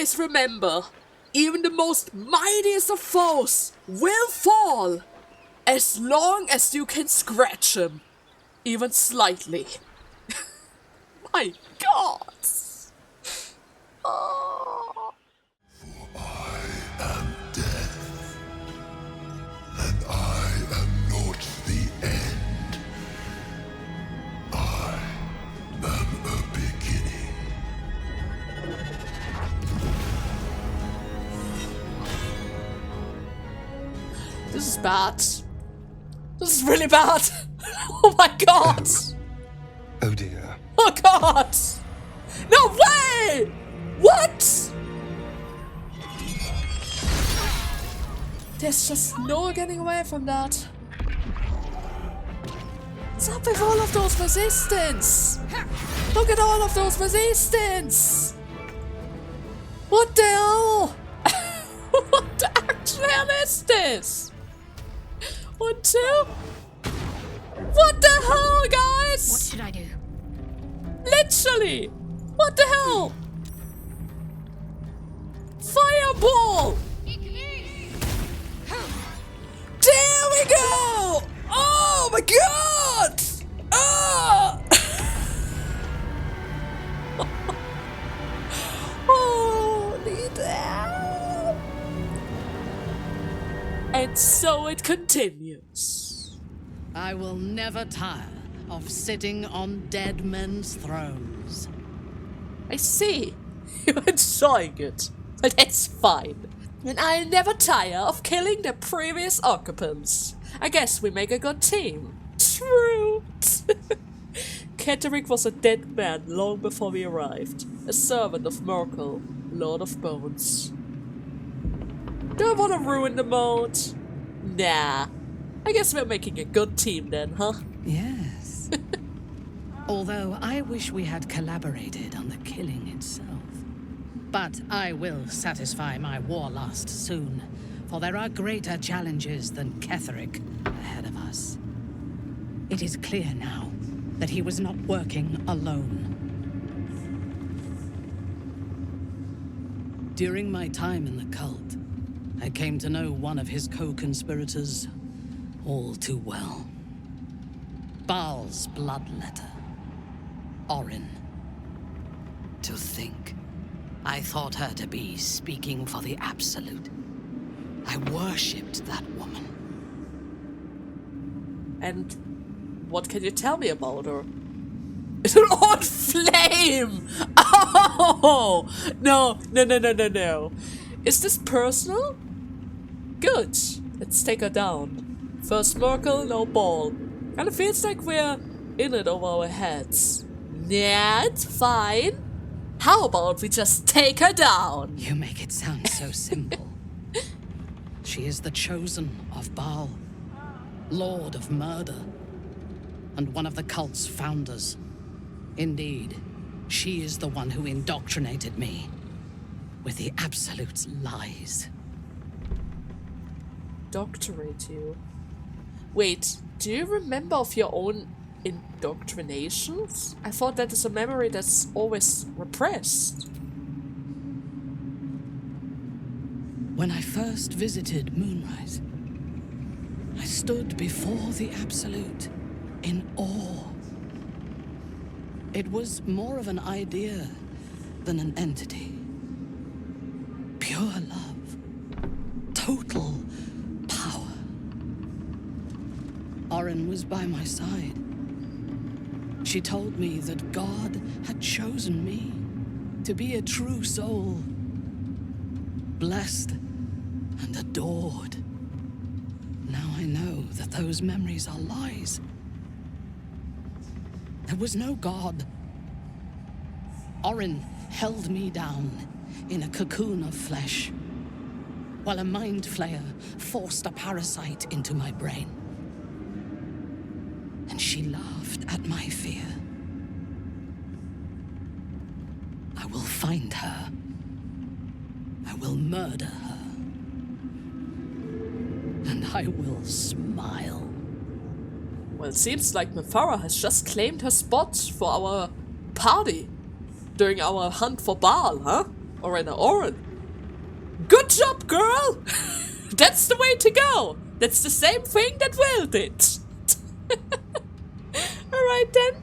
always remember, even the most mightiest of foes will fall, as long as you can scratch him, even slightly. My God! Oh. For I am death, and I am not the end. I am a beginning. This is bad. This is really bad. Oh my God! Oh dear. Oh God! No way! What? There's just no getting away from that. What's up with all of those resistance? Look at all of those resistance! What the hell? What the actual hell is this? 1, 2. What the hell, guys? What should I do? Literally! What the hell? Fireball! There we go! Oh my God! Ah! Holy damn! And so it continues. I will never tire of sitting on dead men's thrones. I see. You're enjoying it. But that's fine. And I'll never tire of killing the previous occupants. I guess we make a good team. True. Ketterick was a dead man long before we arrived. A servant of Merkel, Lord of Bones. Do I want to ruin the mode? Nah. I guess we're making a good team then, huh? Yes. Although I wish we had collaborated on the killing itself. But I will satisfy my warlust soon, for there are greater challenges than Ketterick ahead of us. It is clear now that he was not working alone. During my time in the cult, I came to know one of his co-conspirators all too well. Baal's bloodletter, Orin. To think, I thought her to be speaking for the Absolute. I worshipped that woman. And what can you tell me about her? It's an old flame! Oh! No. Is this personal? Good. Let's take her down. First Merkel, now Ball. Kinda feels like we're in it over our heads. Yeah, it's fine. How about we just take her down? You make it sound so simple. She is the chosen of Baal, Lord of Murder, and one of the cult's founders. Indeed, she is the one who indoctrinated me with the Absolute's lies. Doctorate you? Wait, do you remember of your own indoctrinations? I thought that is a memory that's always repressed. When I first visited Moonrise, I stood before the Absolute in awe. It was more of an idea than an entity. Pure love. Total power. Orin was by my side. She told me that God had chosen me to be a true soul. Blessed and adored. Now I know that those memories are lies. There was no God. Orin held me down in a cocoon of flesh, while a mind flayer forced a parasite into my brain. And she laughed at my fear. I will find her. I will murder her. And I will smile. Well, it seems like Mepharah has just claimed her spot for our party during our hunt for Baal, huh? Alright, now Orin. Good job, girl! That's the way to go! That's the same thing that Will did! Alright then.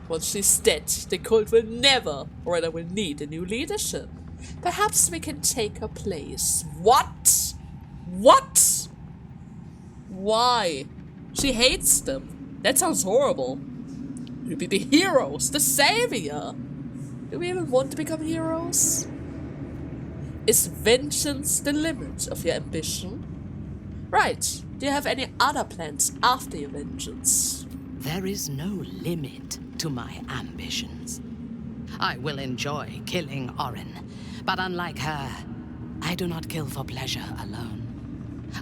Once she's dead, the cult will never, or rather will need a new leadership. Perhaps we can take her place. What? What? Why? She hates them. That sounds horrible. We'll be the heroes, the savior. Do we even want to become heroes? Is vengeance the limit of your ambition? Right. Do you have any other plans after your vengeance? There is no limit to my ambitions. I will enjoy killing Orin, but unlike her, I do not kill for pleasure alone.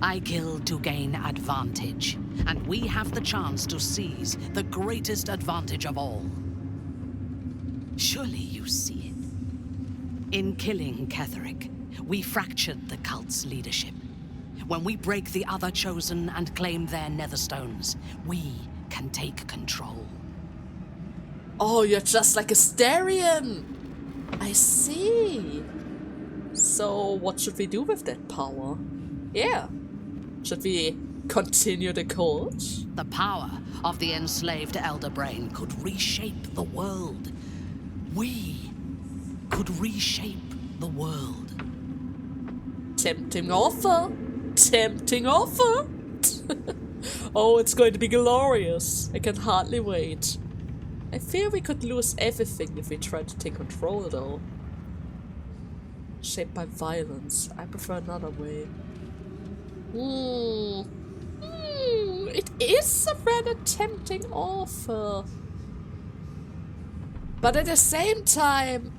I kill to gain advantage, and we have the chance to seize the greatest advantage of all. Surely you see it. In killing Ketheric, we fractured the cult's leadership. When we break the other chosen and claim their netherstones, we can take control. Oh, you're just like a Starian! I see. So, what should we do with that power? Yeah. Should we continue the cult? The power of the enslaved Elder Brain could reshape the world. We could reshape the world. Tempting offer. Tempting offer. Oh, it's going to be glorious. I can hardly wait. I fear we could lose everything if we try to take control though. Shaped by violence. I prefer another way. It is a rather tempting offer. But at the same time,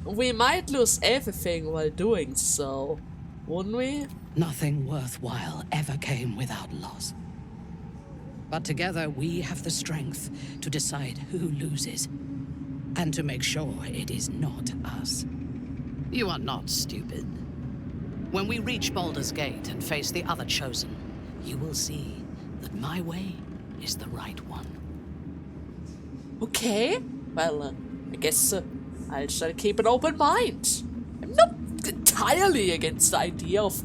we might lose everything while doing so, wouldn't we? Nothing worthwhile ever came without loss. But together we have the strength to decide who loses, and to make sure it is not us. You are not stupid. When we reach Baldur's Gate and face the other chosen, you will see that my way is the right one. Okay, well, I guess I shall keep an open mind. I'm not entirely against the idea of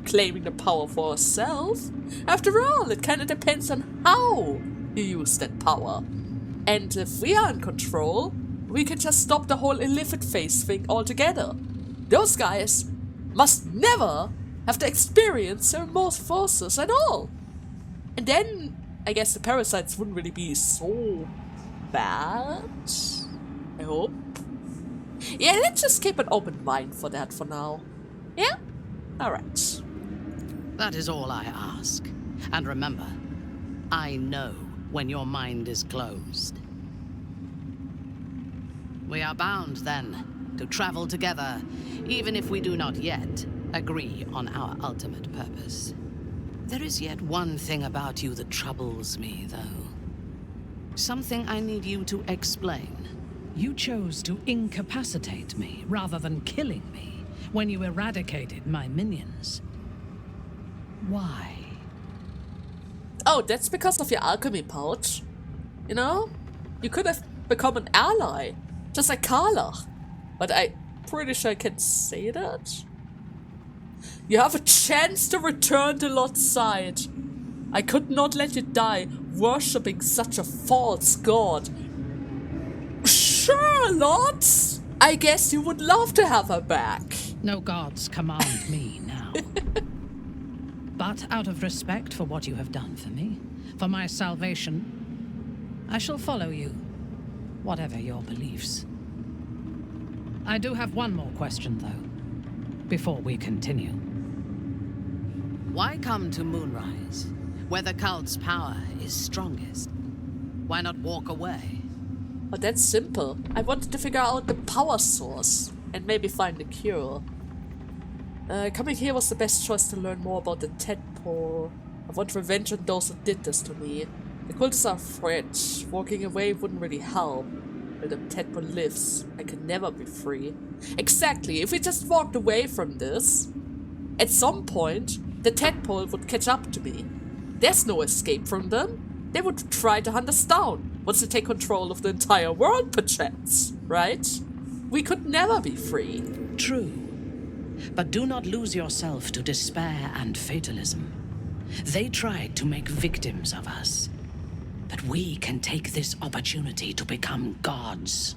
claiming the power for herself. After all, it kind of depends on how you use that power. And if we are in control, we can just stop the whole illithid face thing altogether. Those guys must never have to experience their most forces at all. And then, I guess the parasites wouldn't really be so bad. I hope. Yeah, let's just keep an open mind for that for now. Yeah? Alright. That is all I ask. And remember, I know when your mind is closed. We are bound, then, to travel together, even if we do not yet agree on our ultimate purpose. There is yet one thing about you that troubles me, though. Something I need you to explain. You chose to incapacitate me rather than killing me when you eradicated my minions. Why? Oh, that's because of your alchemy pouch. You know? You could have become an ally, just like Carla. But I'm pretty sure I can say that. You have a chance to return to Lot's side. I could not let you die worshipping such a false god. Sure, Lot! I guess you would love to have her back. No gods command me now. But out of respect for what you have done for me, for my salvation, I shall follow you, whatever your beliefs. I do have one more question, though, before we continue. Why come to Moonrise, where the cult's power is strongest? Why not walk away? Oh, that's simple. I wanted to figure out the power source and maybe find a cure. Coming here was the best choice to learn more about the tadpole. I want revenge on those who did this to me. The cultists are a threat. Walking away wouldn't really help. Where the tadpole lives, I can never be free. Exactly, if we just walked away from this, at some point, the tadpole would catch up to me. There's no escape from them. They would try to hunt us down once they take control of the entire world, perchance, right? We could never be free. True. But do not lose yourself to despair and fatalism. They tried to make victims of us. But we can take this opportunity to become gods.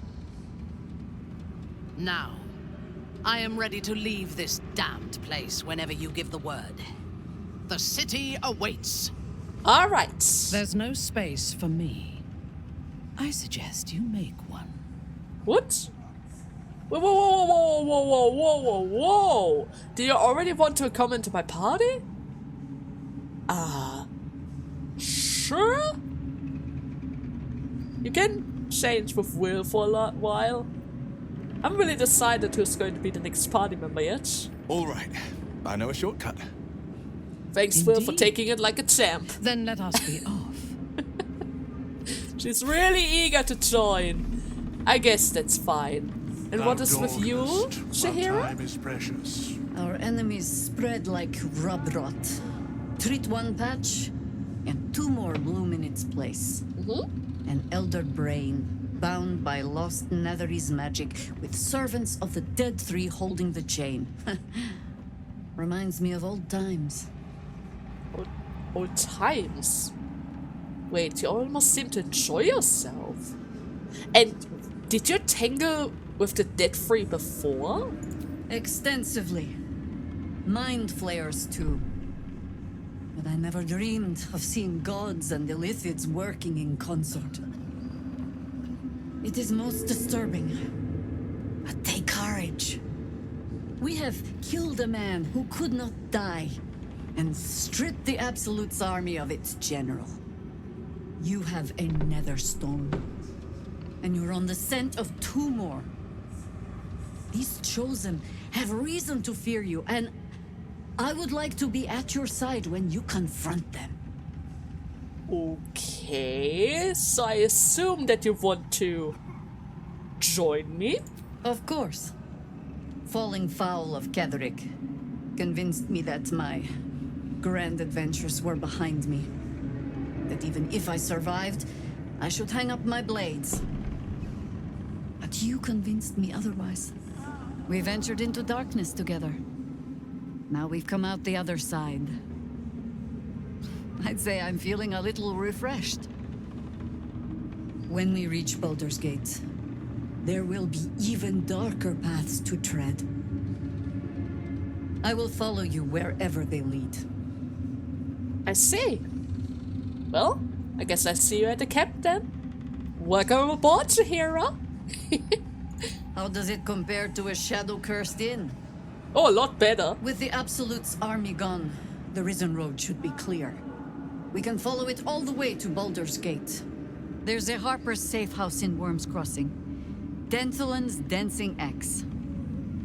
Now, I am ready to leave this damned place whenever you give the word. The city awaits. All right. There's no space for me. I suggest you make one. What? Whoa, whoa, whoa, whoa, whoa, whoa, whoa, whoa, whoa! Do you already want to come into my party? Sure? You can change with Will for a while. I haven't really decided who's going to be the next party member yet. All right, I know a shortcut. Thanks, Will, for Indeed. taking it like a champ. Then let us be off. She's really eager to join. I guess that's fine. And what is with you, Shahira? Time is precious. Our enemies spread like rub rot. Treat one patch, and two more bloom in its place. An elder brain, bound by lost Netherese magic, with servants of the dead three holding the chain. Reminds me of old times. Old times? Wait, you almost seem to enjoy yourself. And did you tangle with the dead three before? Extensively. Mind flayers, too. But I never dreamed of seeing gods and Illithids working in concert. It is most disturbing. But take courage. We have killed a man who could not die, and stripped the Absolute's army of its general. You have a nether stone, and you're on the scent of two more. These chosen have reason to fear you, and I would like to be at your side when you confront them. Okay, so I assume that you want to join me? Of course. Falling foul of Ketherick convinced me that my grand adventures were behind me. That even if I survived, I should hang up my blades. But you convinced me otherwise. We ventured into darkness together. Now we've come out the other side. I'd say I'm feeling a little refreshed. When we reach Baldur's Gate, there will be even darker paths to tread. I will follow you wherever they lead. I see. Well, I guess I see you at the camp then. Welcome aboard, Shahira. How does it compare to a shadow-cursed inn? Oh, a lot better. With the Absolute's army gone, the Risen Road should be clear. We can follow it all the way to Baldur's Gate. There's a Harper's safe house in Worm's Crossing. Denthelan's Dancing Axe.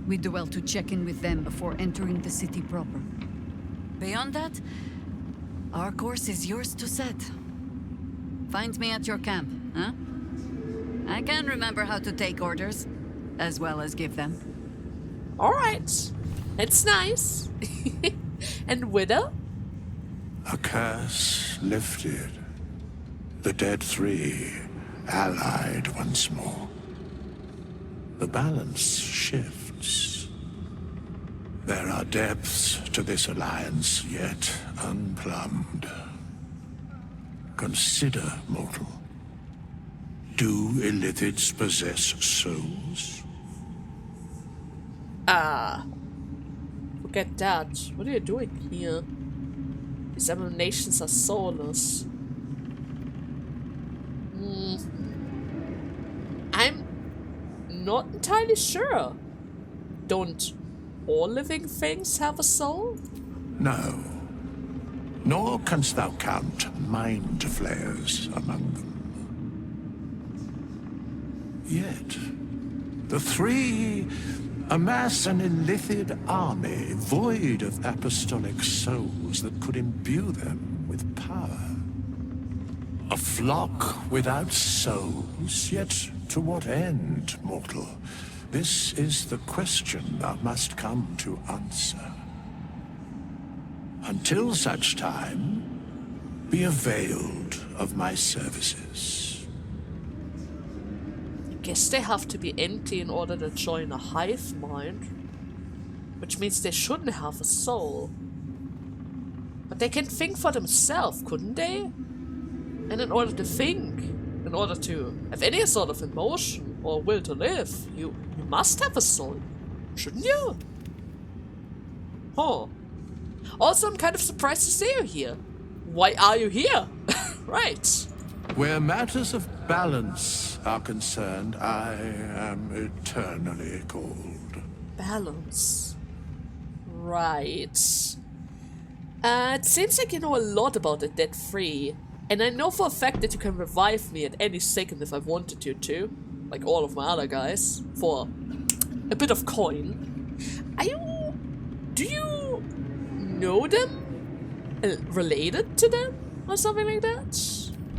We do well to check in with them before entering the city proper. Beyond that, our course is yours to set. Find me at your camp, huh? I can remember how to take orders, as well as give them. Alright. That's nice. And Widow? A curse lifted. The dead three allied once more. The balance shifts. There are depths to this alliance yet unplumbed. Consider, mortal. Do Illithids possess souls? Forget that. What are you doing here? These emanations are soulless. I'm not entirely sure. Don't all living things have a soul? No. Nor canst thou count mind flayers among them. Yet, the three amass an Illithid army void of apostolic souls that could imbue them with power. A flock without souls, yet to what end, mortal? This is the question thou must come to answer. Until such time, be availed of my services. I guess they have to be empty in order to join a hive mind. which means they shouldn't have a soul. But they can think for themselves, couldn't they? And in order to think, in order to have any sort of emotion or will to live, you must have a soul, shouldn't you? Huh. Also, I'm kind of surprised to see you here. Why are you here? Right. Where matters of balance are concerned, I am eternally cold. Balance. Right. It seems like you know a lot about the Dead 3. And I know for a fact that you can revive me at any second if I wanted you to. Like all of my other guys. For a bit of coin. Do you know them? Related to them? Or something like that?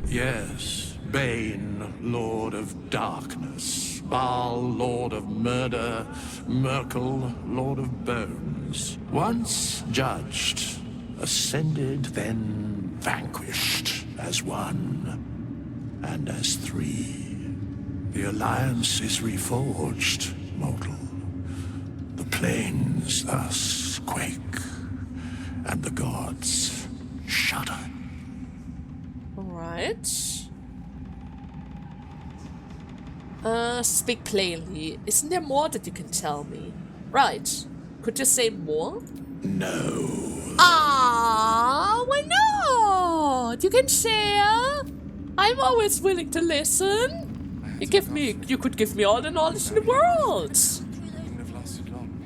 Yes, Bane, Lord of Darkness. Baal, Lord of Murder. Merkel, Lord of Bones. Once judged, ascended, then vanquished as one, and as three. The alliance is reforged, mortal. The plains thus quake, and the gods shudder. Alright. Speak plainly. Isn't there more that you can tell me? Right. Could you say more? No. Ah, why not? You can share. I'm always willing to listen. You could give me all the knowledge in the world.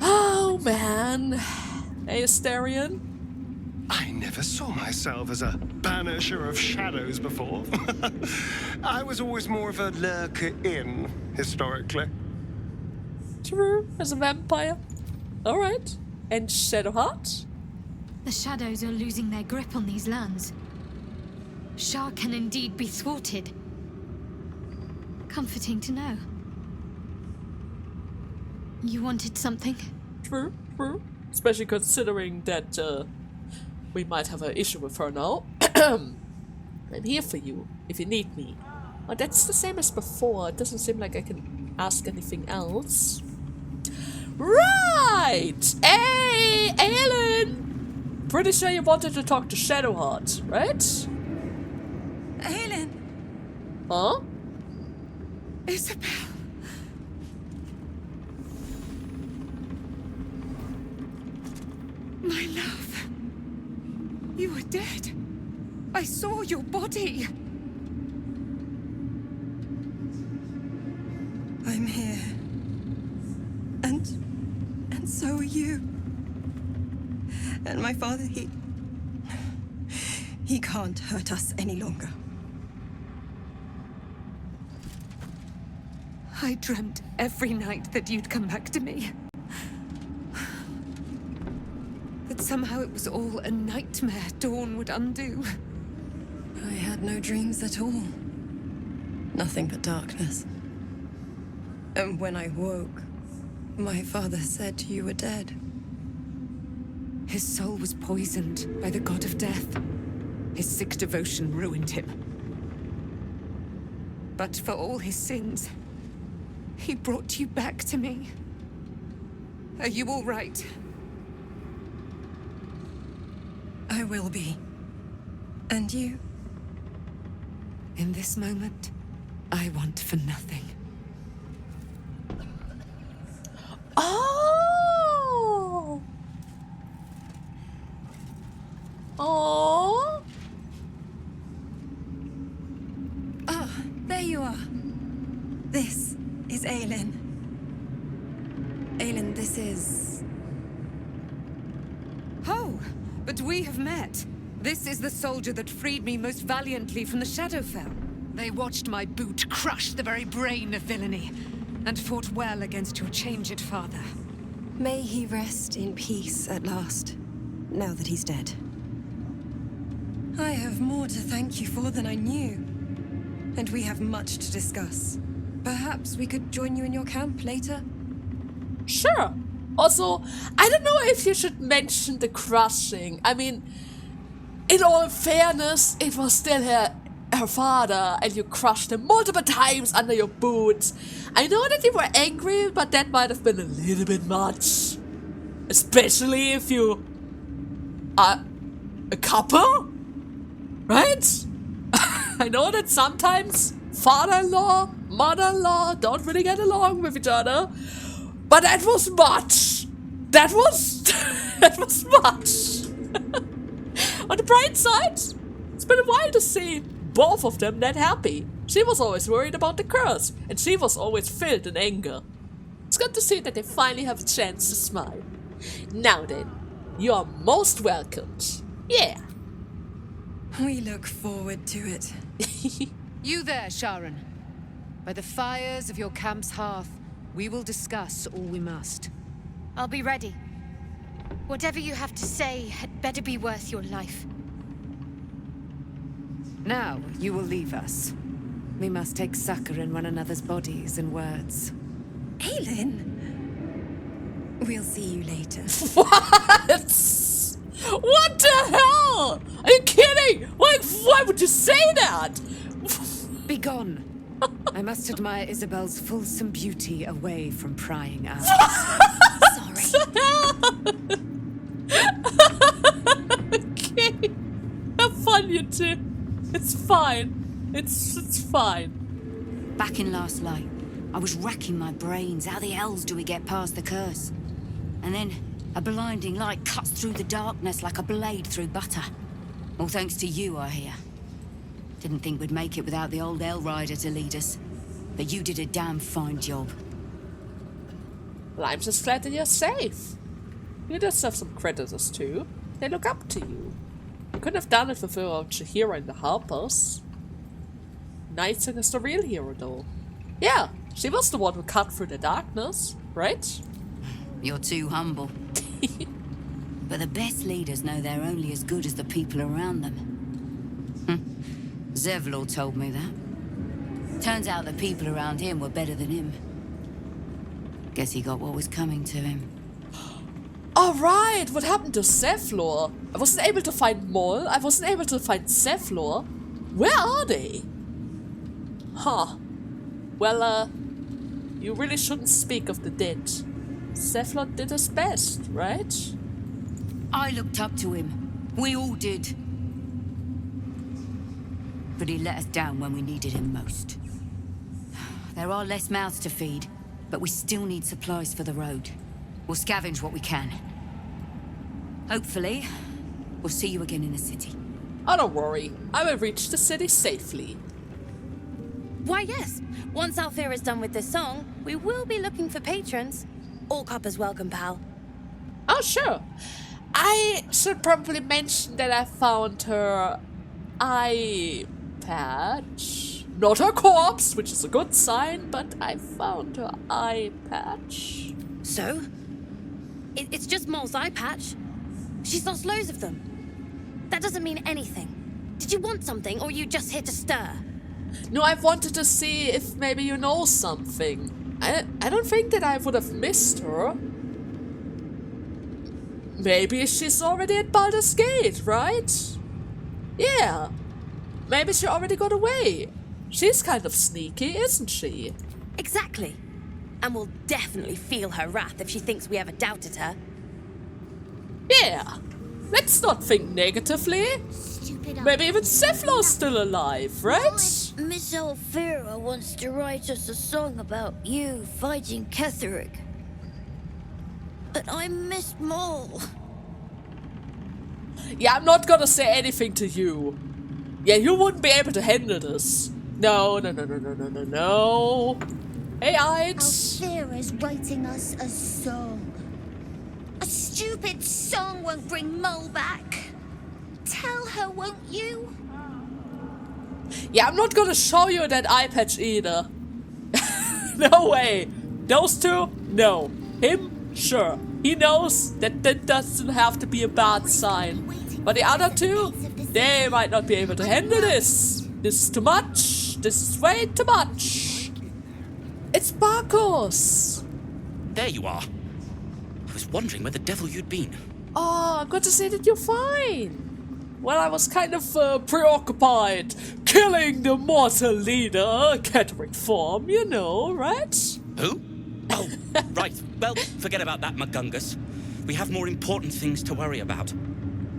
Oh man. Hey, Astarion. I never saw myself as a banisher of shadows before. I was always more of a lurker-in, historically. True, as a vampire. Alright. And Shadowheart? The shadows are losing their grip on these lands. Shar can indeed be thwarted. Comforting to know. You wanted something? True. Especially considering that, we might have an issue with her now. I'm here for you, if you need me. Oh, that's the same as before. It doesn't seem like I can ask anything else. Right! Hey, Aelin! Pretty sure you wanted to talk to Shadowheart, right? Aelin! Huh? Isabel! My love. You were dead. I saw your body. I'm here. And so are you. And my father, he can't hurt us any longer. I dreamt every night that you'd come back to me. That somehow it was all a nightmare Dawn would undo. I had no dreams at all. Nothing but darkness. And when I woke, my father said you were dead. His soul was poisoned by the god of death. His sick devotion ruined him. But for all his sins, he brought you back to me. Are you all right? I will be. And you? In this moment, I want for nothing. Oh! Oh! Ah, there you are. This is Aelin. Aelin, this is... Oh, but we have met. This is the soldier that freed me most valiantly from the Shadowfell. They watched my boot crush the very brain of villainy, and fought well against your changed father. May he rest in peace at last, now that he's dead. I have more to thank you for than I knew. And we have much to discuss. Perhaps we could join you in your camp later? Sure. Also, I don't know if you should mention the crushing. I mean, in all fairness, it was still her father, and you crushed him multiple times under your boots. I know that you were angry, but that might have been a little bit much. Especially if you are a couple, right? I know that sometimes father-in-law, mother-in-law don't really get along with each other, but that was much. That was much. On the bright side, it's been a while to see both of them that happy. She was always worried about the curse, and she was always filled in anger. It's good to see that they finally have a chance to smile. Now then, you are most welcomed. Yeah. We look forward to it. You there, Sharon. By the fires of your camp's hearth, we will discuss all we must. I'll be ready. Whatever you have to say had better be worth your life. Now, you will leave us. We must take succor in one another's bodies and words. Aelin! We'll see you later. What? What the hell? Are you kidding? Why would you say that? Begone! I must admire Isabel's fulsome beauty away from prying eyes. Okay. Have fun, you two. It's fine. It's fine. Back in last light, I was racking my brains. How the hells do we get past the curse? And then a blinding light cuts through the darkness like a blade through butter. All thanks to you, I hear. Didn't think we'd make it without the old Hell Rider to lead us. But you did a damn fine job. Well, I'm just glad that you're safe. You just have some creditors too. They look up to you. You couldn't have done it without Shahira and the helpers. Nightson is the real hero though. Yeah, she was the one who cut through the darkness, right? You're too humble. But the best leaders know they're only as good as the people around them. Zevlor told me that. Turns out the people around him were better than him. Guess he got what was coming to him. Alright, what happened to Zevlor? I wasn't able to find Mol, I wasn't able to find Zevlor. Where are they? Huh. Well, you really shouldn't speak of the dead. Zevlor did his best, right? I looked up to him. We all did. But he let us down when we needed him most. There are less mouths to feed, but we still need supplies for the road. We'll scavenge what we can. Hopefully, we'll see you again in the city. Oh, don't worry. I will reach the city safely. Why, yes. Once Althea is done with this song, we will be looking for patrons. All coppers welcome, pal. Oh, sure. I should probably mention that I found her eye patch. Not her corpse, which is a good sign, but I found her eye patch. So? It's just Mol's eye patch. She's lost loads of them. That doesn't mean anything. Did you want something, or are you just here to stir? No, I wanted to see if maybe you know something. I don't think that I would have missed her. Maybe she's already at Baldur's Gate, right? Yeah. Maybe she already got away. She's kind of sneaky, isn't she? Exactly. And we'll definitely feel her wrath if she thinks we ever doubted her. Yeah. Let's not think negatively. Maybe even Zevlor's still alive, right? Miss Althea wants to write us a song about you fighting Ketheric. But I miss Mol. Yeah, I'm not gonna say anything to you. Yeah, you wouldn't be able to handle this. No. Hey, Ides. Althea is writing us a song. A stupid song won't bring Mol back. Tell her, won't you? Yeah, I'm not gonna show you that eye patch either. No way. Those two? No. Him? Sure. He knows that that doesn't have to be a bad sign. But the other two? They might not be able to handle this. This is too much. This is way too much. It's Barkos. There you are. I was wondering where the devil you'd been. Oh, good to see that you're fine. Well, I was kind of preoccupied killing the mortal leader, Ketheric Form, you know, right? Who? Oh, right. Well, forget about that, McGungus. We have more important things to worry about.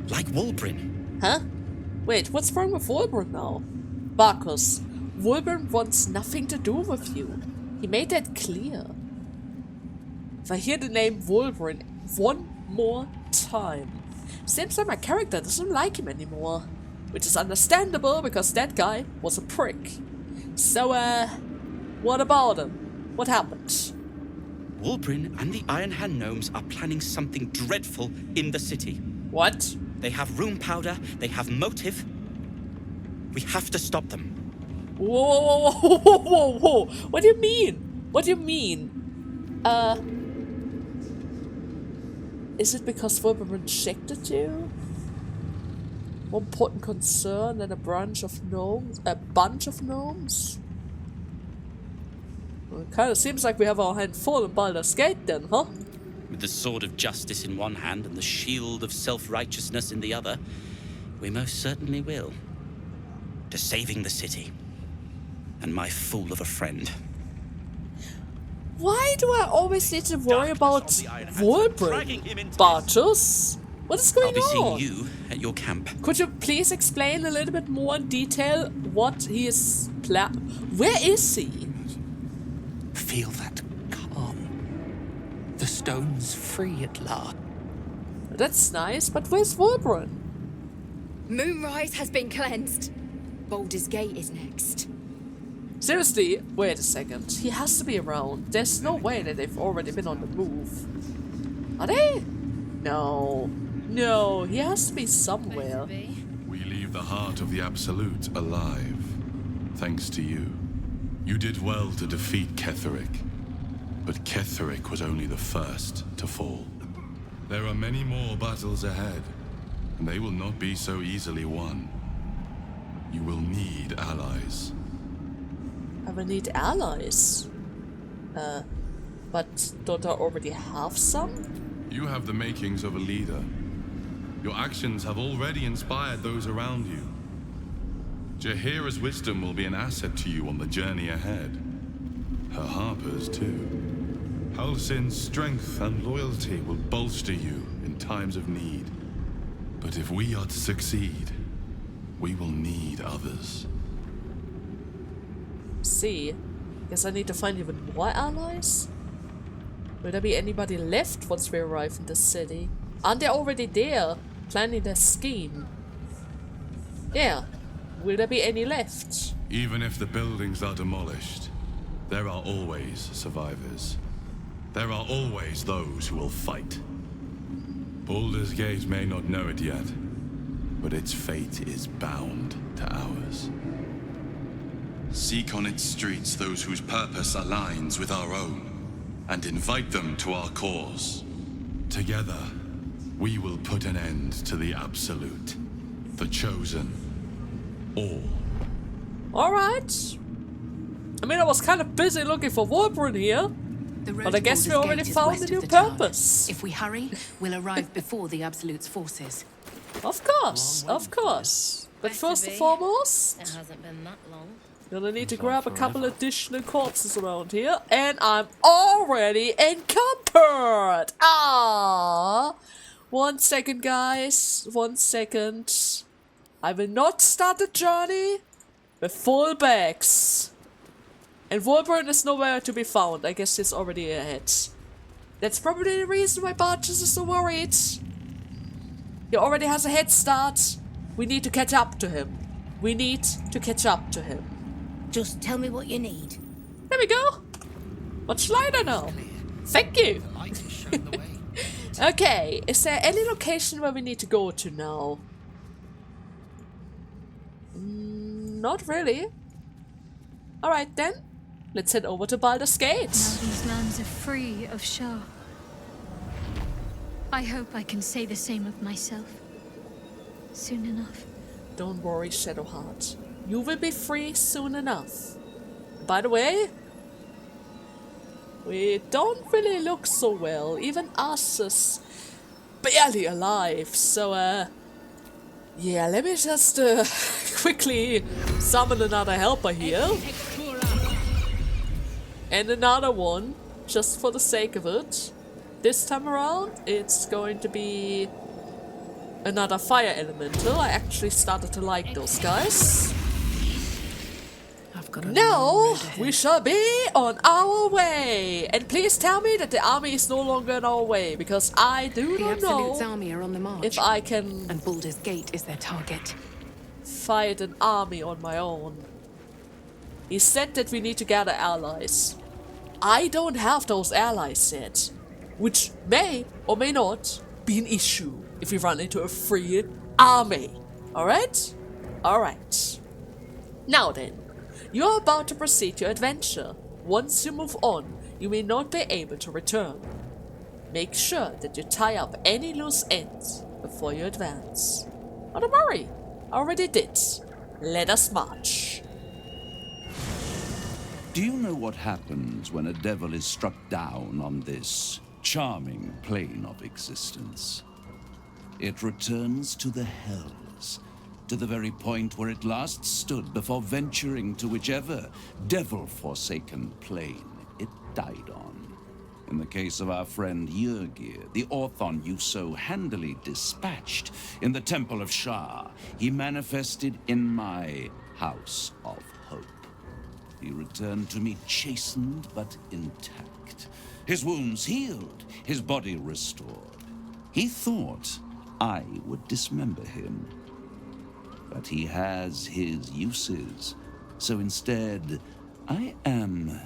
Like Wulbrin. Huh? Wait, what's wrong with Wulbrin now? Marcus, Wulbrin wants nothing to do with you. He made that clear. If I hear the name Wulbrin one more time, seems like my character doesn't like him anymore. Which is understandable, because that guy was a prick. So, what about him? What happened? Wulbrin and the Iron Hand gnomes are planning something dreadful in the city. What? They have rune powder, they have motive. We have to stop them. Whoa, whoa, whoa, whoa, whoa, whoa. What do you mean? What do you mean? Is it because Wulbrin rejected you? More important concern than a bunch of gnomes? Well, it kind of seems like we have our hand full in Baldur's Gate then, huh? With the sword of justice in one hand and the shield of self-righteousness in the other, we most certainly will. To saving the city. And my fool of a friend. Why do I always need to worry about Wulbrin? Bartus? What is going I'll be on? seeing you at your camp. Could you please explain a little bit more in detail what he is Where is he? Feel that calm. The stone's free at last. That's nice, but where's Wulbrin? Moonrise has been cleansed. Baldur's Gate is next. Seriously, wait a second. He has to be around. There's no way that they've already been on the move. Are they? No. No, he has to be somewhere. We leave the heart of the Absolute alive, thanks to you. You did well to defeat Ketheric, but Ketheric was only the first to fall. There are many more battles ahead, and they will not be so easily won. You will need allies. I will need allies. But don't I already have some? You have the makings of a leader. Your actions have already inspired those around you. Jaheira's wisdom will be an asset to you on the journey ahead. Her harpers, too. Halsin's strength and loyalty will bolster you in times of need. But if we are to succeed, we will need others. See, guess I need to find even more allies? Will there be anybody left once we arrive in the city? Aren't they already there, planning their scheme? Yeah. Will there be any left? Even if the buildings are demolished, there are always survivors. There are always those who will fight. Baldur's Gate may not know it yet, but its fate is bound to ours. Seek on its streets those whose purpose aligns with our own, and invite them to our cause. Together, we will put an end to the Absolute, the Chosen, all. Alright. I mean, I was kind of busy looking for Wulbrin here, but I guess we already found a new purpose. If we hurry, we'll arrive before the Absolute's forces. Of course, of course. But first and foremost, It hasn't been that long. gonna need to grab a couple additional corpses around here, and I'm already encumbered! Ah! 1 second, guys. 1 second. I will not start the journey with full bags. And Wulbrin is nowhere to be found. I guess he's already ahead. That's probably the reason why Bartus is so worried. He already has a head start. We need to catch up to him. We need to catch up to him. Just tell me what you need. There we go. Much lighter now. Thank you. Okay, is there any location where we need to go to now? Not really. Alright then. Let's head over to Baldur's Gate. Now these lands are free of Shar. I hope I can say the same of myself. Soon enough. Don't worry, Shadowheart. You will be free soon enough. By the way, we don't really look so well. Even us is barely alive. So, yeah, let me just quickly summon another helper here. And another one, just for the sake of it. this time around, it's going to be another fire elemental. I actually started to like those guys. Now we shall be on our way, and please tell me that the army is no longer on our way, because I do not know army are on the march, if I can and Baldur's Gate is their target. Fight an army on my own. He said that we need to gather allies. I don't have those allies yet, which may or may not be an issue if we run into a free army. Alright? Alright. Now then. You are about to proceed your adventure. Once you move on, you may not be able to return. Make sure that you tie up any loose ends before you advance. Oh, don't worry, I already did. Let us march. Do you know what happens when a devil is struck down on this charming plane of existence? It returns to the hells, to the very point where it last stood before venturing to whichever devil-forsaken plane it died on. In the case of our friend Yrgir, the Orthon you so handily dispatched in the Temple of Shar, he manifested in my House of Hope. He returned to me chastened but intact, his wounds healed, his body restored. He thought I would dismember him. But he has his uses, so instead, I am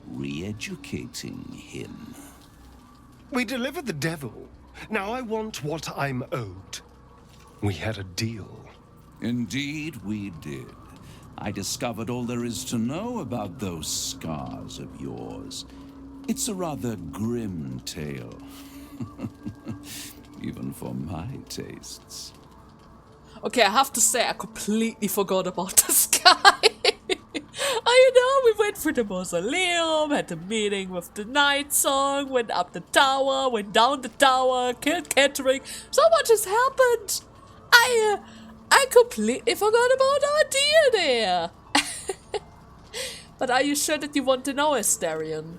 re-educating him. We delivered the devil. Now I want what I'm owed. We had a deal. Indeed we did. I discovered all there is to know about those scars of yours. It's a rather grim tale. Even for my tastes. Okay, I have to say, I completely forgot about this guy. I know, we went through the mausoleum, had the meeting with the Night Song, went up the tower, went down the tower, killed Kettering. So much has happened. I completely forgot about our deal there. But are you sure that you want to know, Astarion?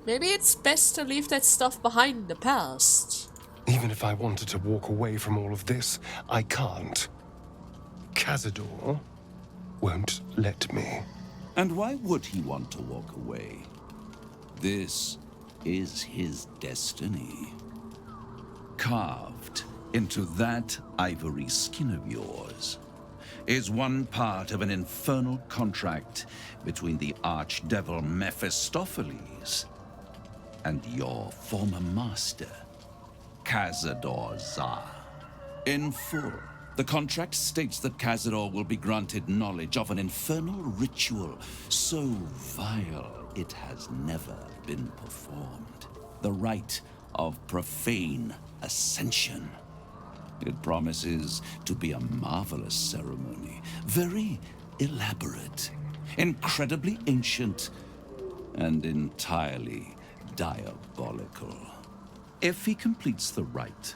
Maybe it's best to leave that stuff behind in the past. Even if I wanted to walk away from all of this, I can't. Cazador won't let me. And why would he want to walk away? This is his destiny. Carved into that ivory skin of yours is one part of an infernal contract between the archdevil Mephistopheles and your former master, Cazador Za. In full, the contract states that Cazador will be granted knowledge of an infernal ritual so vile it has never been performed. The rite of profane ascension. It promises to be a marvelous ceremony, very elaborate, incredibly ancient, and entirely diabolical. If he completes the rite,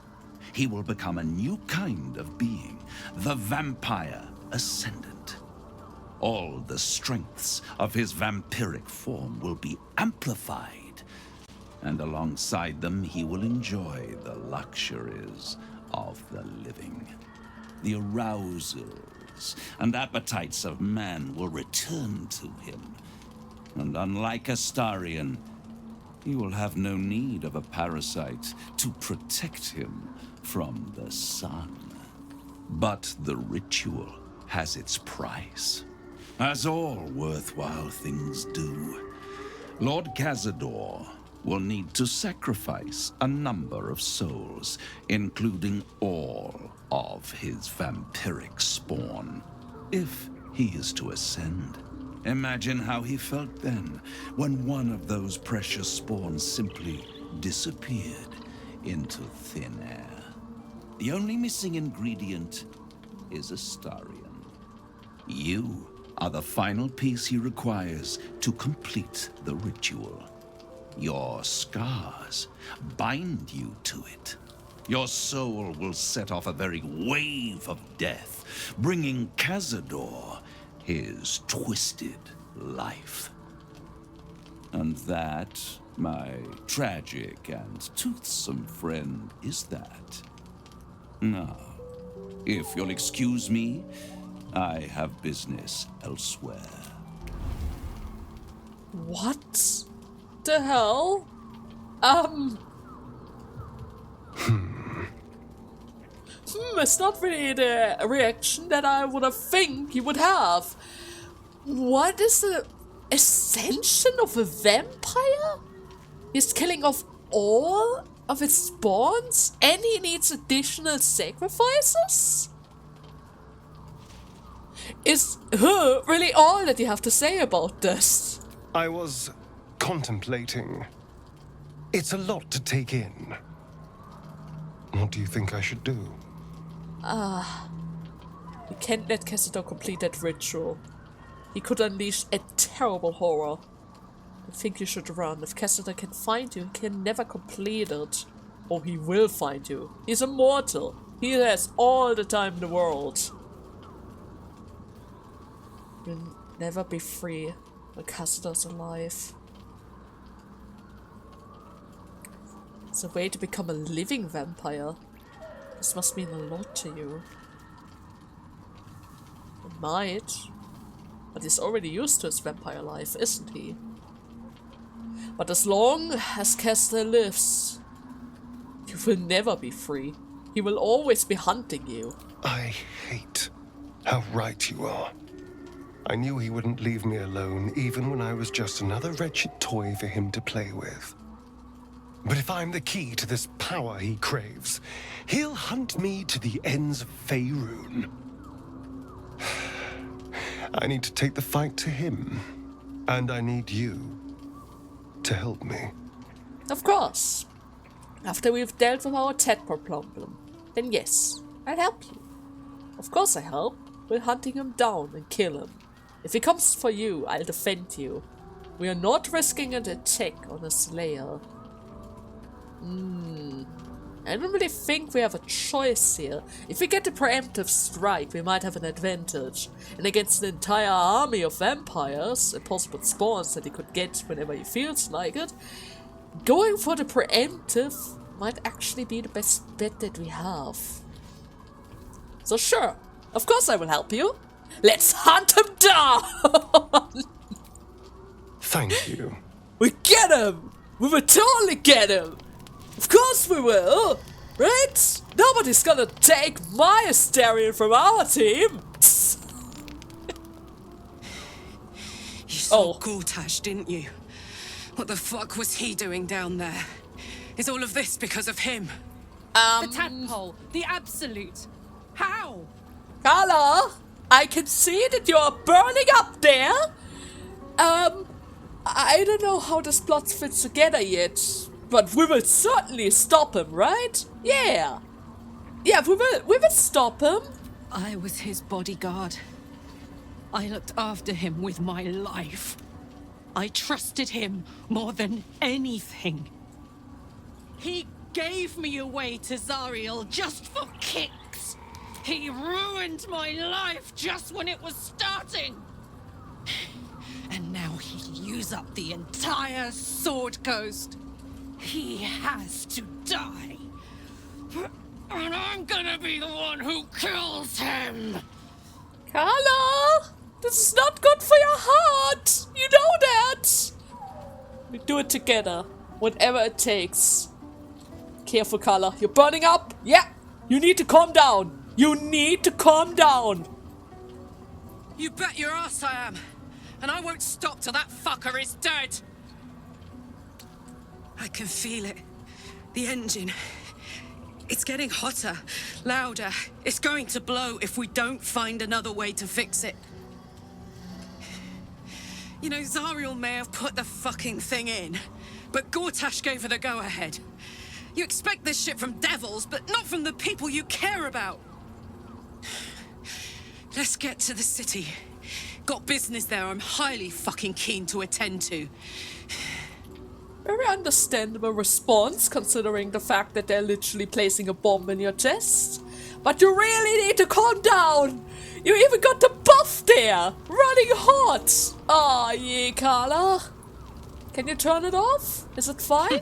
he will become a new kind of being, the Vampire Ascendant. All the strengths of his vampiric form will be amplified, and alongside them he will enjoy the luxuries of the living. The arousals and appetites of man will return to him, and unlike Astarion, he will have no need of a parasite to protect him from the sun. But the ritual has its price, as all worthwhile things do. Lord Cazador will need to sacrifice a number of souls, including all of his vampiric spawn, if he is to ascend. Imagine how he felt then, when one of those precious spawns simply disappeared into thin air. The only missing ingredient is Astarion. You are the final piece he requires to complete the ritual. Your scars bind you to it. Your soul will set off a very wave of death, bringing Cazador his twisted life. And that My tragic and toothsome friend is that. Now, if you'll excuse me, I have business elsewhere. What the hell? It's not really the reaction that I would have think you would have. What is the ascension of a vampire? He's killing off all of its spawns and he needs additional sacrifices? Is really all that you have to say about this? I was contemplating. It's a lot to take in. What do you think I should do? You can't let Cassador complete that ritual. He could unleash a terrible horror. I think you should run. If Cassador can find you, he can never complete it. Or he will find you. He's immortal. He has all the time in the world. You'll never be free when Cassador's alive. It's a way to become a living vampire. This must mean a lot to you. It might. But he's already used to his vampire life, isn't he? But as long as Cassador lives, you will never be free. He will always be hunting you. I hate how right you are. I knew he wouldn't leave me alone, even when I was just another wretched toy for him to play with. But if I'm the key to this power he craves, he'll hunt me to the ends of Faerun. I need to take the fight to him, and I need you to help me. Of course. After we've dealt with our tadpole problem, then yes, I'll help you. Of course I help. We're hunting him down and kill him. If he comes for you, I'll defend you. We are not risking an attack on a slayer. I don't really think we have a choice here. If we get a preemptive strike, we might have an advantage. And against an entire army of vampires, and possible spawns that he could get whenever he feels like it, going for the preemptive might actually be the best bet that we have. So sure, of course I will help you. Let's hunt him down! Thank you. We get him! We will totally get him! Of course we will! Right? Nobody's gonna take my Asterion from our team! You saw Gortash, didn't you? What the fuck was he doing down there? Is all of this because of him? The tadpole, the absolute. How? Carla, I can see that you're burning up there. I don't know how this plot fits together yet, but we will certainly stop him, right? Yeah. Yeah, we will stop him. I was his bodyguard. I looked after him with my life. I trusted him more than anything. He gave me away to Zariel just for kicks. He ruined my life just when it was starting. And now he'll use up the entire Sword Coast. He has to die. And I'm gonna be the one who kills him. Carla, this is not good for your heart. You know that. We do it together, whatever it takes. Careful, Carla. You're burning up. Yeah. You need to calm down. You need to calm down. You bet your ass I am. And I won't stop till that fucker is dead. I can feel it. The engine. It's getting hotter, louder. It's going to blow if we don't find another way to fix it. You know, Zariel may have put the fucking thing in, but Gortash gave her the go-ahead. You expect this shit from devils, but not from the people you care about. Let's get to the city. Got business there I'm highly fucking keen to attend to. Very understandable response, considering the fact that they're literally placing a bomb in your chest. But you really need to calm down! You even got the buff there! Running hot! Aw, yeah, Carla. Can you turn it off? Is it fine?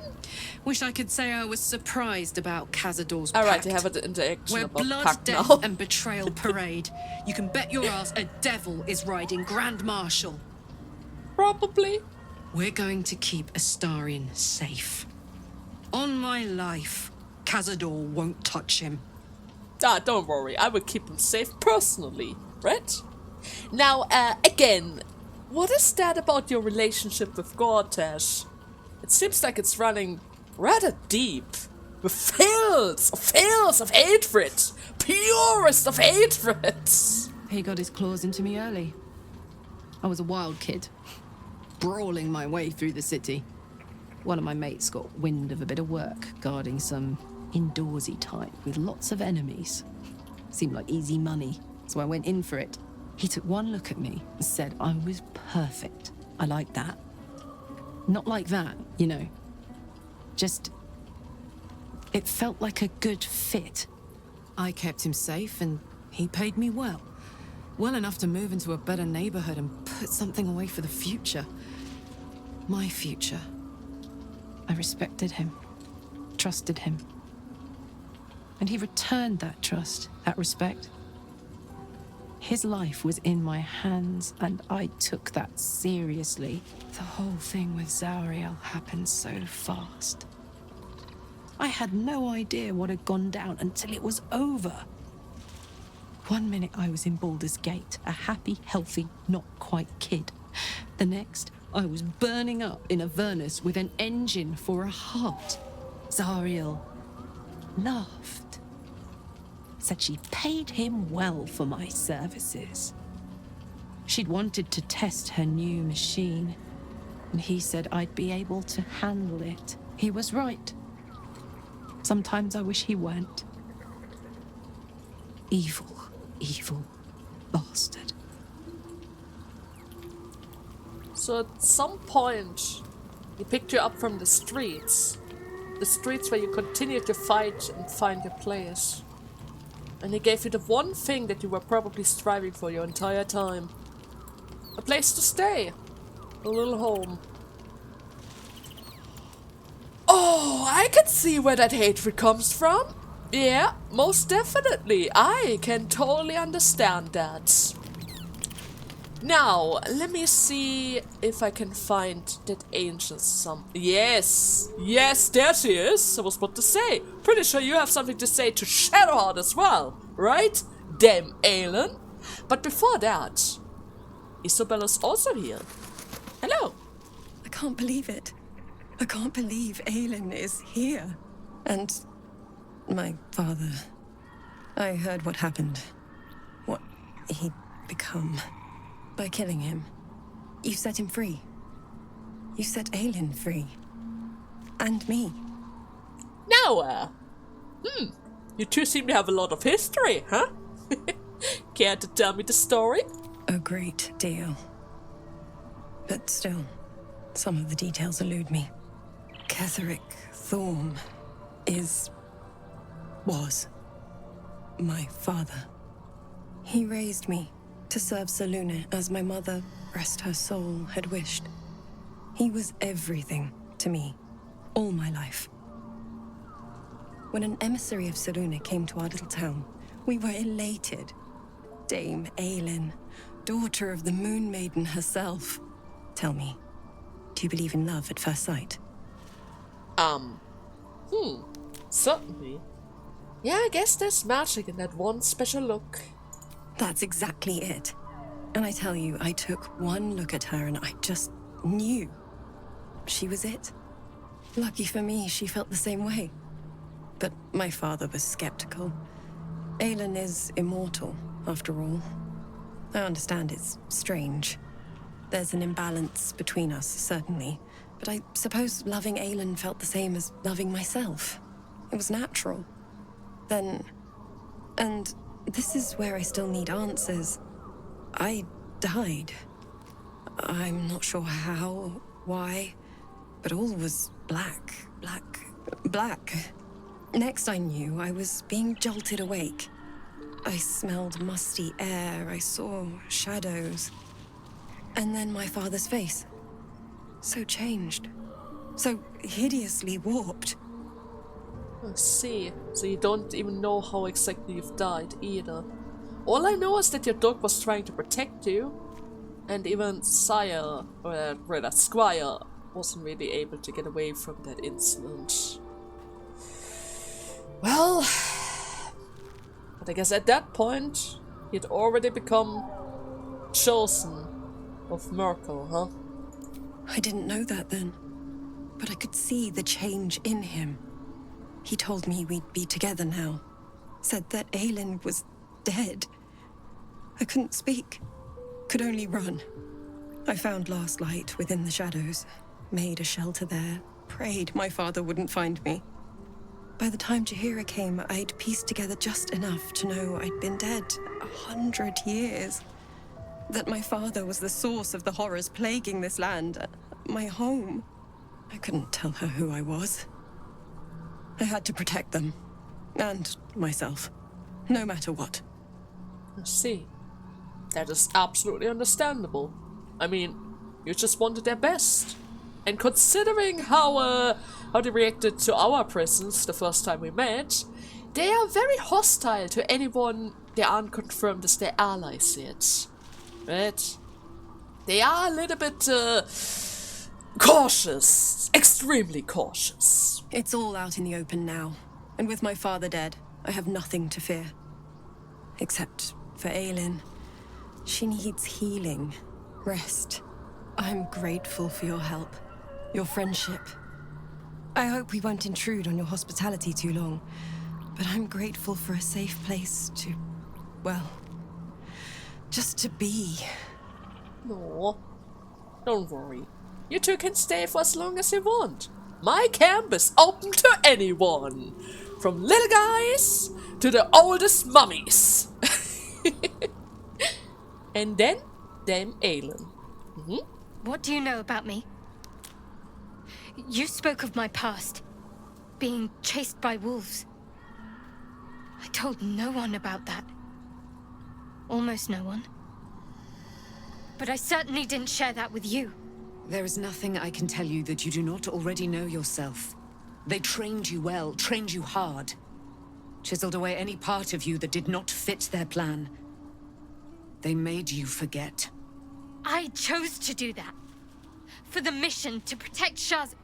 Wish I could say I was surprised about Cazador's Alright, pact. you have an interaction Where about blood, pact death, now. and betrayal parade. You can bet your ass a devil is riding Grand Marshal. Probably. We're going to keep Astarion safe. On my life, Cazador won't touch him. Ah, don't worry. I will keep him safe personally, right? Now, again, what is that about your relationship with Gortash? It seems like it's running rather deep. With fills of hatred. Purest of hatred. He got his claws into me early. I was a wild kid, brawling my way through the city. One of my mates got wind of a bit of work guarding some indoorsy type with lots of enemies. Seemed like easy money, so I went in for it. He took one look at me and said I was perfect. I like that. Not like that, you know. Just... it felt like a good fit. I kept him safe and he paid me well. Well enough to move into a better neighborhood and put something away for the future. My future. I respected him, trusted him. And he returned that trust, that respect. His life was in my hands, and I took that seriously. The whole thing with Zariel happened so fast. I had no idea what had gone down until it was over. One minute I was in Baldur's Gate, a happy, healthy, not quite kid. The next, I was burning up in Avernus with an engine for a heart. Zariel laughed. Said she paid him well for my services. She'd wanted to test her new machine, and he said I'd be able to handle it. He was right. Sometimes I wish he weren't. Evil, evil bastard. So at some point, he picked you up from the streets. The streets where you continued to fight and find your place. And he gave you the one thing that you were probably striving for your entire time. A place to stay. A little home. Oh, I can see where that hatred comes from. Yeah, most definitely. I can totally understand that. Now, let me see if I can find that angel Yes! Yes, there she is! I was about to say. Pretty sure you have something to say to Shadowheart as well, right? Damn Aelin. But before that, Isabella's also here. Hello. I can't believe it. I can't believe Aelin is here. And my father. I heard what happened. What he'd become. By killing him. You set him free. You set Aelin free. And me. Now, you two seem to have a lot of history, huh? Care to tell me the story? A great deal. But still, some of the details elude me. Ketheric Thorm was my father. He raised me to serve Seluna as my mother, rest her soul, had wished. He was everything to me, all my life. When an emissary of Seluna came to our little town, we were elated. Dame Aelin, daughter of the Moon Maiden herself. Tell me, do you believe in love at first sight? Certainly. Yeah, I guess there's magic in that one special look. That's exactly it. And I tell you, I took one look at her and I just knew. She was it. Lucky for me, she felt the same way. But my father was skeptical. Aelin is immortal, after all. I understand it's strange. There's an imbalance between us, certainly. But I suppose loving Aelin felt the same as loving myself. It was natural. Then... and this is where I still need answers. I died. I'm not sure how, why, but all was black. Next I knew, I was being jolted awake. I smelled musty air, I saw shadows. And then my father's face. So changed. So hideously warped. I see. So you don't even know how exactly you've died either. All I know is that your dog was trying to protect you, and even Sire, or rather Squire, wasn't really able to get away from that incident. Well, but I guess at that point, he'd already become chosen of Merkel, huh? I didn't know that then, but I could see the change in him. He told me we'd be together now. Said that Aelin was dead. I couldn't speak. Could only run. I found Last Light within the shadows. Made a shelter there. Prayed my father wouldn't find me. By the time Jaheira came, I'd pieced together just enough to know I'd been dead 100 years. That my father was the source of the horrors plaguing this land. My home. I couldn't tell her who I was. I had to protect them. And myself. No matter what. I see. That is absolutely understandable. I mean, you just wanted their best. And considering how they reacted to our presence the first time we met, they are very hostile to anyone they aren't confirmed as their allies yet. Right? They are a little bit cautious. Extremely cautious. It's all out in the open now. And with my father dead, I have nothing to fear. Except for Aelin. She needs healing. Rest. I'm grateful for your help. Your friendship. I hope we won't intrude on your hospitality too long. But I'm grateful for a safe place to... well... just to be. No. Don't worry. You two can stay for as long as you want. My camp is open to anyone. From little guys to the oldest mummies. And then, Dame Aelin. What do you know about me? You spoke of my past. Being chased by wolves. I told no one about that. Almost no one. But I certainly didn't share that with you. There is nothing I can tell you that you do not already know yourself. They trained you well, trained you hard. Chiseled away any part of you that did not fit their plan. They made you forget. I chose to do that. For the mission to protect Shar's...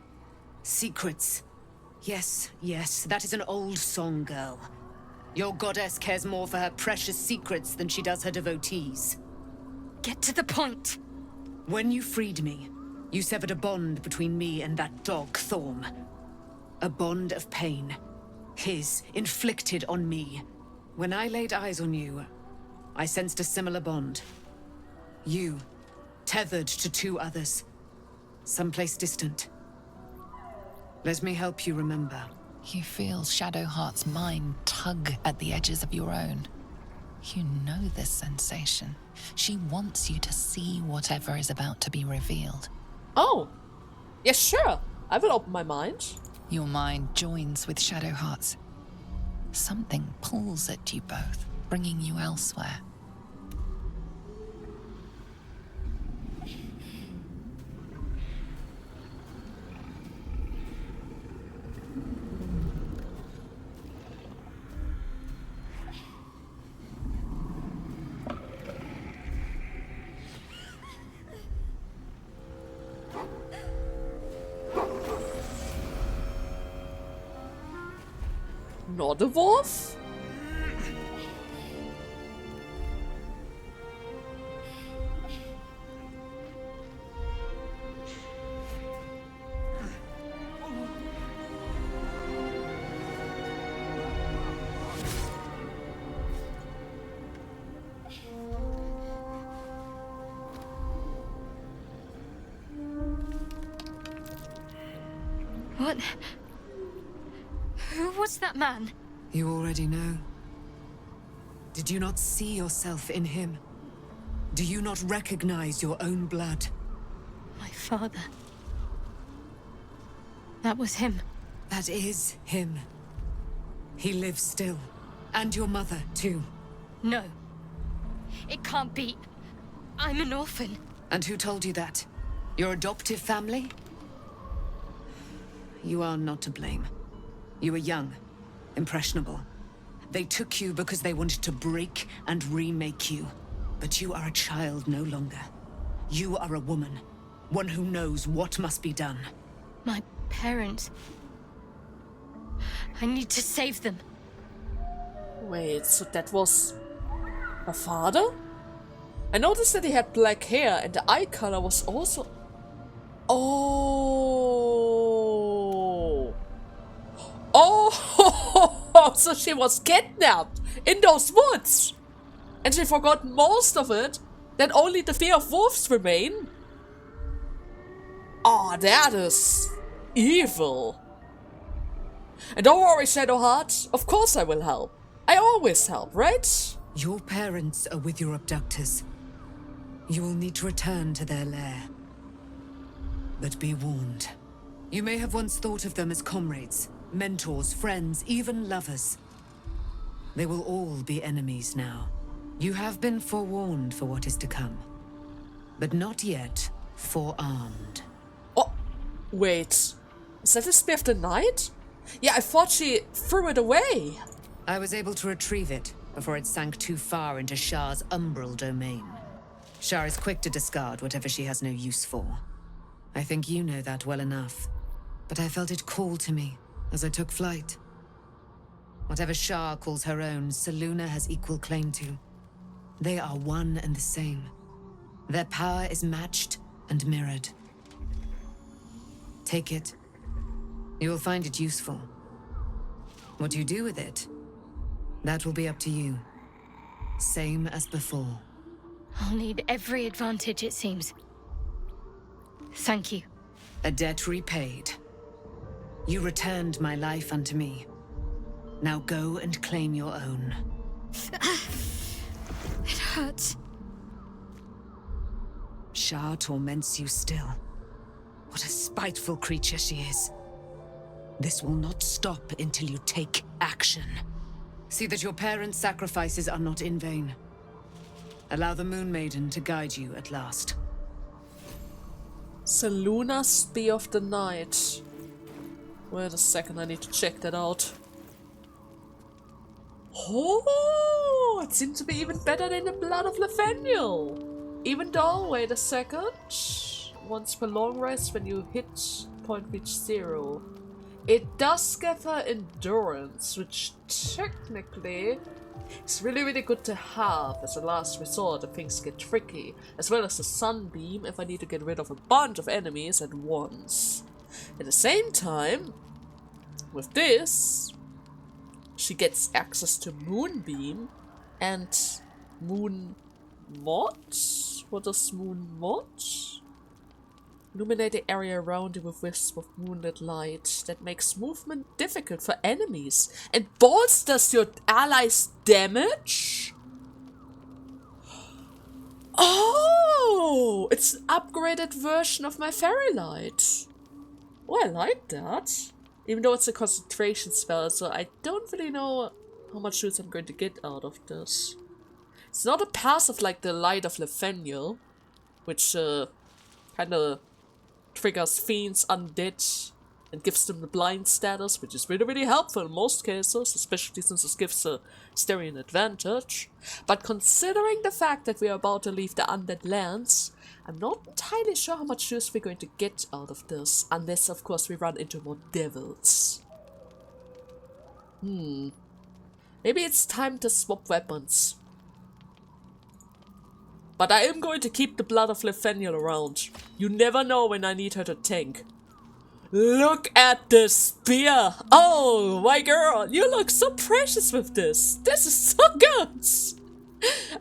Secrets. Yes, yes, that is an old song, girl. Your goddess cares more for her precious secrets than she does her devotees. Get to the point. When you freed me, you severed a bond between me and that dog, Thorm. A bond of pain. His, inflicted on me. When I laid eyes on you, I sensed a similar bond. You, tethered to two others. Someplace distant. Let me help you remember. You feel Shadowheart's mind tug at the edges of your own. You know this sensation. She wants you to see whatever is about to be revealed. Oh, yes, sure. I will open my mind. Your mind joins with Shadowheart's. Something pulls at you both, bringing you elsewhere. Not a wolf? What? Who was that man? You already know. Did you not see yourself in him? Do you not recognize your own blood? My father. That was him. That is him. He lives still. And your mother, too. No. It can't be. I'm an orphan. And who told you that? Your adoptive family? You are not to blame. You were young, impressionable. They took you because they wanted to break and remake you. But you are a child no longer. You are a woman. One who knows what must be done. My parents. I need to save them. Wait, so that was her father? I noticed that he had black hair and the eye color was also... Oh! Oh! So she was kidnapped in those woods! And she forgot most of it, that only the fear of wolves remain? Oh, that is evil. And don't worry, Shadowheart, of course I will help. I always help, right? Your parents are with your abductors. You will need to return to their lair. But be warned. You may have once thought of them as comrades, mentors, friends, even lovers. They will all be enemies now. You have been forewarned for what is to come. But not yet forearmed. Oh, wait. Is that the Spear of the Night? Yeah, I thought she threw it away. I was able to retrieve it before it sank too far into Shar's umbral domain. Shar is quick to discard whatever she has no use for. I think you know that well enough. But I felt it call to me as I took flight. Whatever Shar calls her own, Seluna has equal claim to. They are one and the same. Their power is matched and mirrored. Take it. You will find it useful. What you do with it, that will be up to you. Same as before. I'll need every advantage, it seems. Thank you. A debt repaid. You returned my life unto me. Now go and claim your own. It hurts. Shar torments you still. What a spiteful creature she is. This will not stop until you take action. See that your parents' sacrifices are not in vain. Allow the Moon Maiden to guide you at last. Selunas Spear of the Night. Wait a second, I need to check that out. Oh, it seems to be even better than the Blood of Nathaniel. Even though, wait a second. Once per long rest when you hit point reach 0. It does give her endurance, which technically is really good to have as a last resort if things get tricky, as well as the sunbeam if I need to get rid of a bunch of enemies at once. At the same time, with this, she gets access to Moonbeam and Moon Mod? What is Moon Mod? Illuminate the area around you with wisps of moonlit light that makes movement difficult for enemies and bolsters your allies' damage? Oh, it's an upgraded version of my fairy light. Oh, I like that. Even though it's a concentration spell, so I don't really know how much use I'm going to get out of this. It's not a passive like the Light of Nathaniel, which kind of triggers fiends undead and gives them the blind status, which is really helpful in most cases, especially since it gives a Styrian advantage. But considering the fact that we are about to leave the undead lands, I'm not entirely sure how much use we're going to get out of this, unless of course we run into more devils. Maybe it's time to swap weapons. But I am going to keep the Blood of Nathaniel around. You never know when I need her to tank. Look at this spear! Oh, my girl, you look so precious with this. This is so good!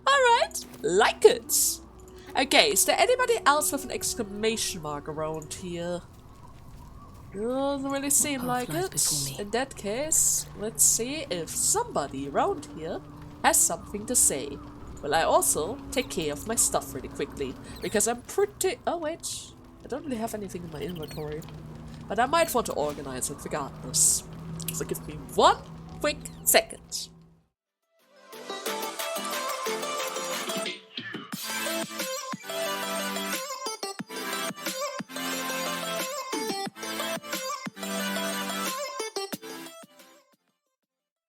Alright, like it. Okay, is there anybody else with an exclamation mark around here? Doesn't really seem like it. In that case, let's see if somebody around here has something to say. Will I also take care of my stuff really quickly, because I'm pretty... Oh wait, I don't really have anything in my inventory. But I might want to organize it regardless. So give me one quick second.